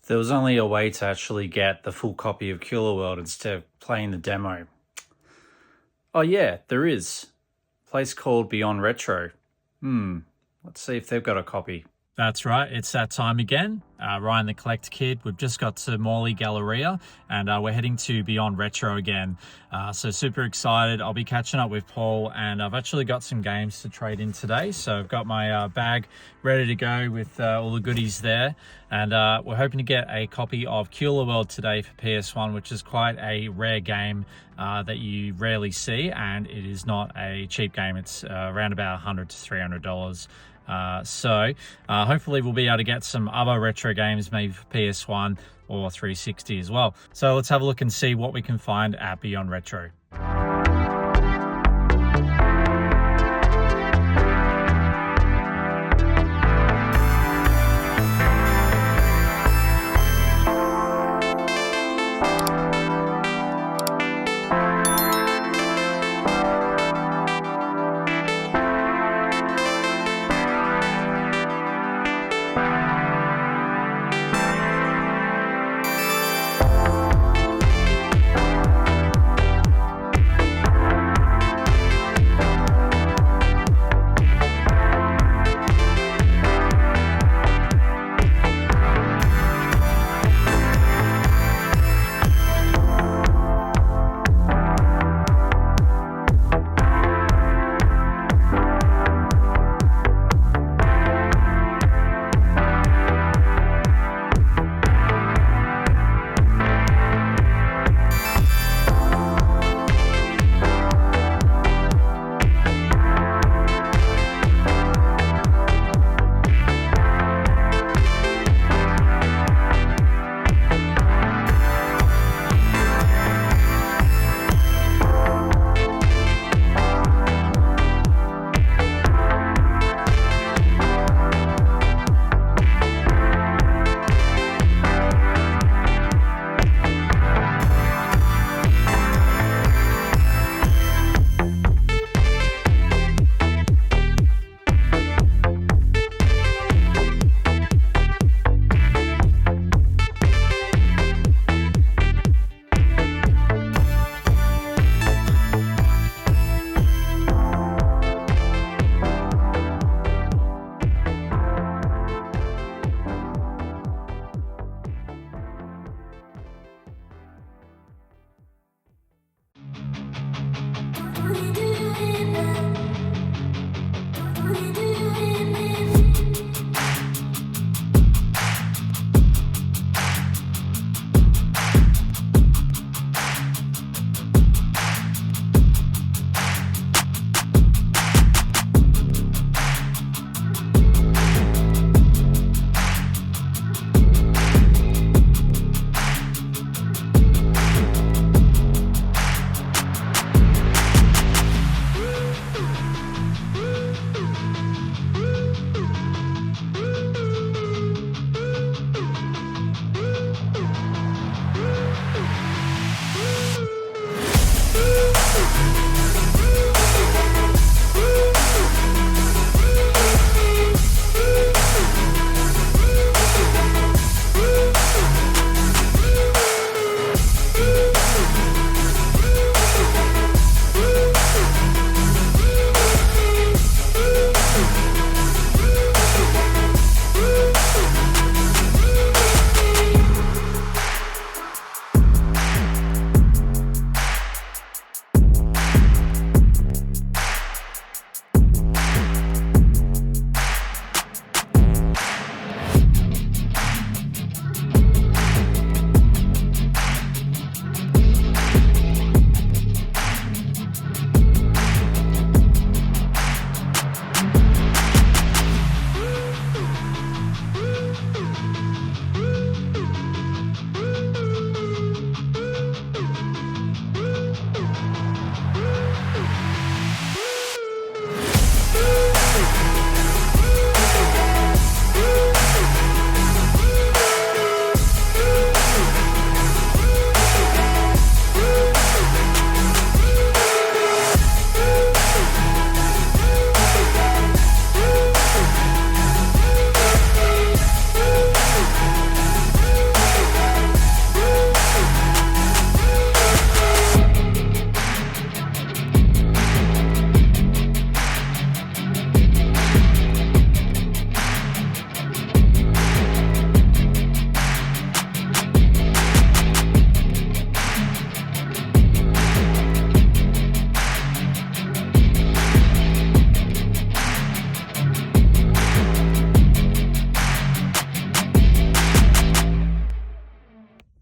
There was only a way to actually get the full copy of Kula World instead of playing the demo. Oh yeah, there is. A place called Beyond Retro. Let's see if they've got a copy. That's right, it's that time again. Ryan the Collect Kid, we've just got to Morley Galleria and we're heading to Beyond Retro again. So super excited. I'll be catching up with Paul and I've actually got some games to trade in today. So I've got my bag ready to go with all the goodies there. And we're hoping to get a copy of Kula World today for PS1, which is quite a rare game that you rarely see. And it is not a cheap game. It's around about $100 to $300. So hopefully we'll be able to get some other retro games, maybe for PS1 or 360 as well. So let's have a look and see what we can find at Beyond Retro.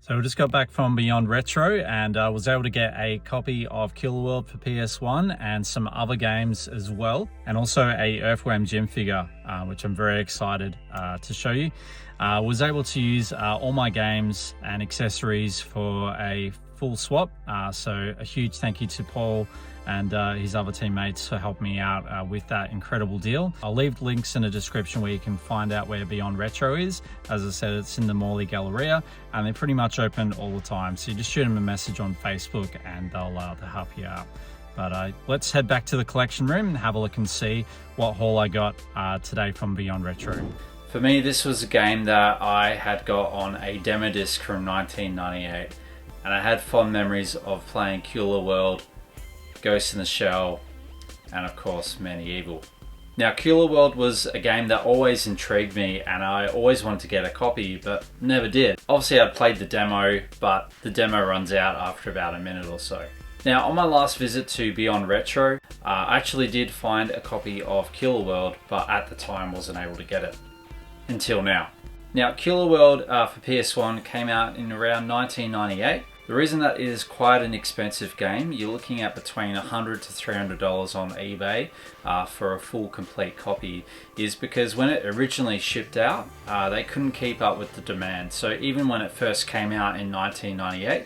So we just got back from Beyond Retro and was able to get a copy of Kula World for PS1 and some other games as well. And also a Earthworm Jim figure, which I'm very excited to show you. Was able to use all my games and accessories for a full swap. So a huge thank you to Paul and his other teammates for helping me out with that incredible deal. I'll leave links in the description where you can find out where Beyond Retro is. As I said, it's in the Morley Galleria and they're pretty much open all the time. So you just shoot them a message on Facebook and they'll help you out. But let's head back to the collection room and have a look and see what haul I got today from Beyond Retro. For me, this was a game that I had got on a demo disc from 1998. And I had fond memories of playing Kula World, Ghost in the Shell, and of course Medieval. Now Kula World was a game that always intrigued me and I always wanted to get a copy but never did. Obviously I played the demo, but the demo runs out after about a minute or so. Now on my last visit to Beyond Retro, I actually did find a copy of Kula World, but at the time wasn't able to get it. Until now. Now Kula World for PS1 came out in around 1998. The reason that it is quite an expensive game, you're looking at between $100 to $300 on eBay for a full complete copy, is because when it originally shipped out, they couldn't keep up with the demand. So even when it first came out in 1998,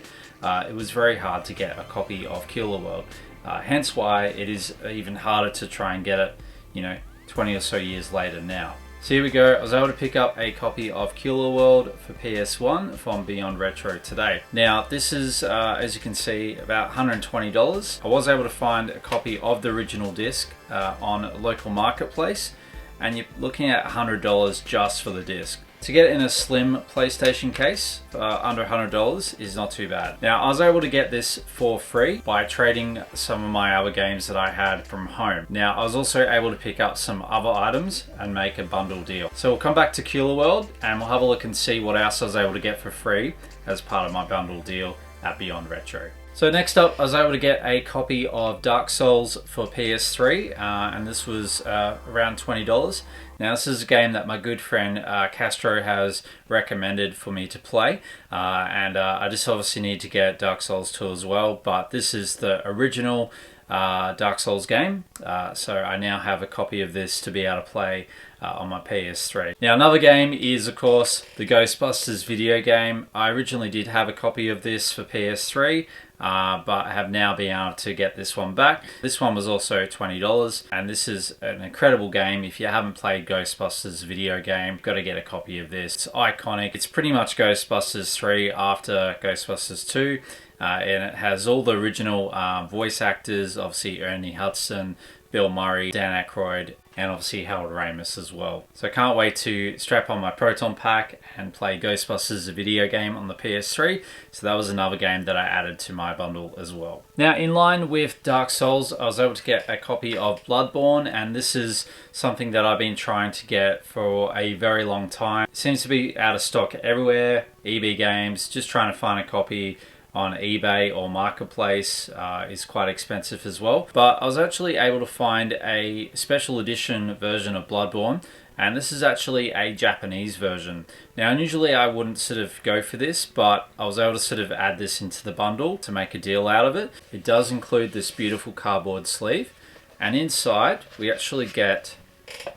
it was very hard to get a copy of Kula World. Hence why it is even harder to try and get it, 20 or so years later now. So here we go, I was able to pick up a copy of Kula World for PS1 from Beyond Retro today. Now this is, as you can see, about $120. I was able to find a copy of the original disc on a local marketplace, and you're looking at $100 just for the disc. To get it in a slim PlayStation case under $100 is not too bad. Now I was able to get this for free by trading some of my other games that I had from home. Now I was also able to pick up some other items and make a bundle deal. So we'll come back to Kula World and we'll have a look and see what else I was able to get for free as part of my bundle deal at Beyond Retro. So next up, I was able to get a copy of Dark Souls for PS3, and this was around $20. Now this is a game that my good friend Castro has recommended for me to play, and I just obviously need to get Dark Souls 2 as well, but this is the original Dark Souls game, so I now have a copy of this to be able to play on my PS3. Now another game is of course the Ghostbusters video game. I originally did have a copy of this for PS3, but I have now been able to get this one back. This one was also $20, and this is an incredible game. If you haven't played Ghostbusters video game, got to get a copy of this. It's iconic. It's pretty much Ghostbusters 3 after Ghostbusters 2. And it has all the original voice actors, obviously Ernie Hudson, Bill Murray, Dan Aykroyd, and obviously Harold Ramis as well. So I can't wait to strap on my Proton Pack and play Ghostbusters the video game on the PS3. So that was another game that I added to my bundle as well. Now in line with Dark Souls, I was able to get a copy of Bloodborne, and this is something that I've been trying to get for a very long time. It seems to be out of stock everywhere, EB Games, just trying to find a copy on eBay or Marketplace is quite expensive as well. But I was actually able to find a special edition version of Bloodborne, and this is actually a Japanese version. Now usually I wouldn't sort of go for this, but I was able to sort of add this into the bundle to make a deal out of it. It does include this beautiful cardboard sleeve, and inside we actually get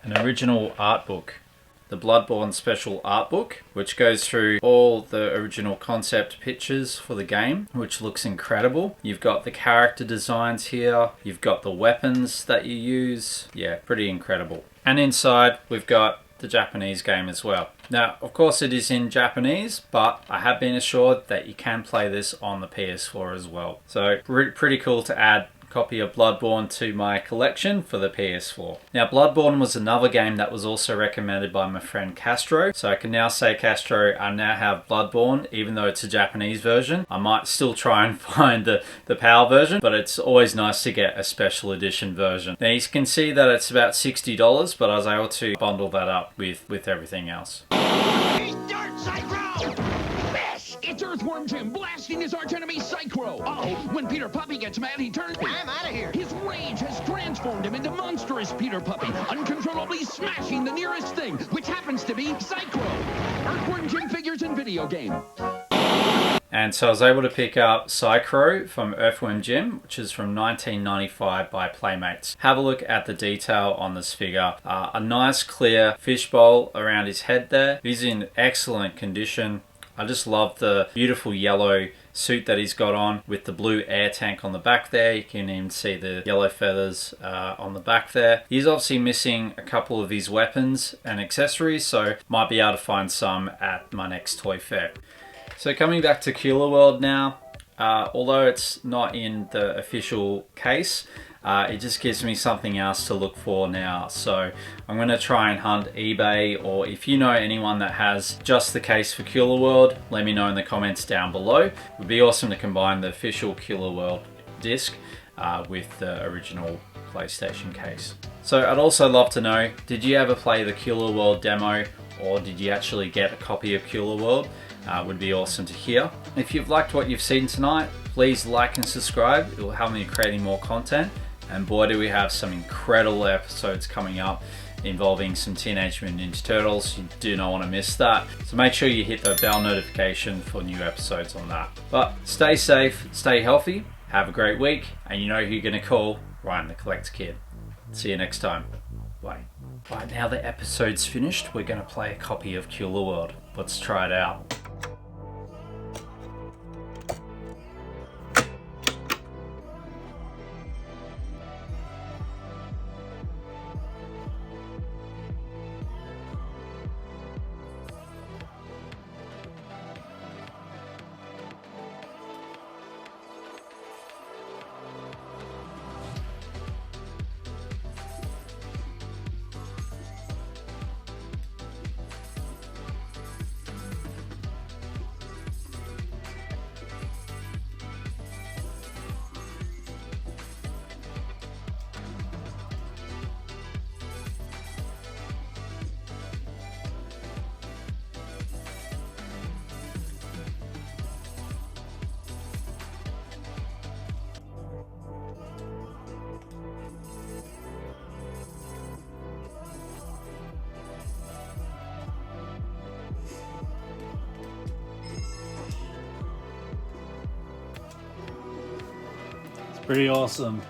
an original art book. The Bloodborne Special Art Book, which goes through all the original concept pictures for the game, which looks incredible. You've got the character designs here, you've got the weapons that you use. Yeah, pretty incredible. And inside we've got the Japanese game as well. Now, of course it is in Japanese, but I have been assured that you can play this on the PS4 as well. So pretty cool to add copy of Bloodborne to my collection for the PS4. Now Bloodborne was another game that was also recommended by my friend Castro, so I can now say, Castro, I now have Bloodborne, even though it's a Japanese version. I might still try and find the PAL version, but it's always nice to get a special edition version. Now you can see that it's about $60, but I was able to bundle that up with everything else. It's Earthworm Jim blasting his archenemy Psychro. Uh-oh, when Peter Puppy gets mad, he turns... I'm out of here. His rage has transformed him into monstrous Peter Puppy, uncontrollably smashing the nearest thing, which happens to be Psychro. Earthworm Jim figures and video game. And so I was able to pick up Psychro from Earthworm Jim, which is from 1995 by Playmates. Have a look at the detail on this figure. A nice clear fishbowl around his head there. He's in excellent condition. I just love the beautiful yellow suit that he's got on with the blue air tank on the back there. You can even see the yellow feathers on the back there. He's obviously missing a couple of his weapons and accessories, so might be able to find some at my next toy fair. So coming back to Kula World now, although it's not in the official case, it just gives me something else to look for now. So I'm going to try and hunt eBay, or if you know anyone that has just the case for Kula World, let me know in the comments down below. It would be awesome to combine the official Kula World disc with the original PlayStation case. So I'd also love to know, did you ever play the Kula World demo, or did you actually get a copy of Kula World? Would be awesome to hear. If you've liked what you've seen tonight, please like and subscribe. It will help me creating more content. And boy, do we have some incredible episodes coming up involving some Teenage Mutant Ninja Turtles. You do not want to miss that. So make sure you hit the bell notification for new episodes on that. But stay safe, stay healthy, have a great week, and you know who you're going to call, Ryan the Collector Kid. See you next time. Bye. Right, now the episode's finished, we're going to play a copy of Kula World. Let's try it out. Pretty awesome.